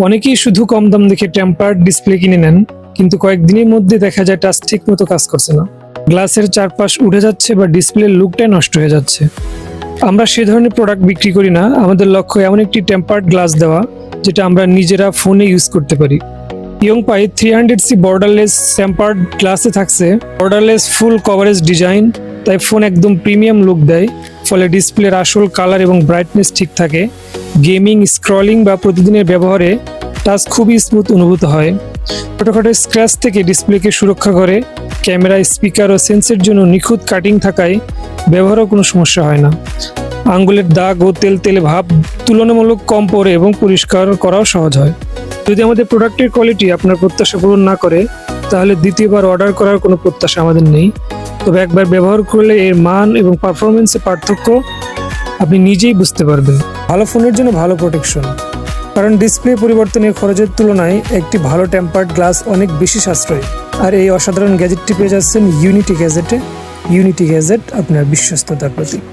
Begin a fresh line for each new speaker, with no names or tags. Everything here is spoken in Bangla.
অনেকেই শুধু কম দাম দেখে টেম্পার্ড ডিসপ্লে কিনে নেন, কিন্তু কয়েকদিনের মধ্যে দেখা যায় টাচ ঠিক মতো কাজ করছে না, গ্লাসের চারপাশ উঠে যাচ্ছে বা ডিসপ্লের লুকটাই নষ্ট হয়ে যাচ্ছে। আমরা সে ধরনের প্রোডাক্ট বিক্রি করি না। আমাদের লক্ষ্য এমন একটি টেম্পার্ড গ্লাস দেওয়া যেটা আমরা নিজেরা ফোনে ইউজ করতে পারি। ইয়ংপাই 300C বর্ডারলেস টেম্পার্ড গ্লাসে থাকছে বর্ডারলেস ফুল কভারেজ ডিজাইন, তাই ফোন একদম প্রিমিয়াম লুক দেয়। ফলে ডিসপ্লের আসল কালার এবং ব্রাইটনেস ঠিক থাকে। গেমিং, স্ক্রলিং বা প্রতিদিনের ব্যবহারে টাচ খুবই স্মুথ অনুভূত হয়। ছোটখাটো স্ক্র্যাচ থেকে ডিসপ্লেকে সুরক্ষা করে। ক্যামেরা, স্পিকার ও সেন্সের জন্য নিখুঁত কাটিং থাকায় ব্যবহারও কোনো সমস্যা হয় না। আঙ্গুলের দাগ ও তেলে ভাব তুলনামূলক কম পড়ে এবং পরিষ্কার করাও সহজ হয়। যদি আমাদের প্রোডাক্টের কোয়ালিটি আপনার প্রত্যাশা পূরণ না করে, তাহলে দ্বিতীয়বার অর্ডার করার কোনো প্রত্যাশা আমাদের নেই। তবে একবার ব্যবহার করলে এর মান এবং পারফরমেন্সের পার্থক্য আপনি নিজেই বুঝতে পারবেন। ভালো ফোনের জন্য ভালো প্রোটেকশন, কারণ ডিসপ্লে পরিবর্তনের খরচের তুলনায় একটি ভালো টেম্পার্ড গ্লাস অনেক বেশি সাশ্রয়ী। আর এই অসাধারণ গ্যাজেটটি পেয়ে যাচ্ছেন ইউনিটি গ্যাজেটে। ইউনিটি গ্যাজেট আপনার বিশ্বস্ততার প্রতীক।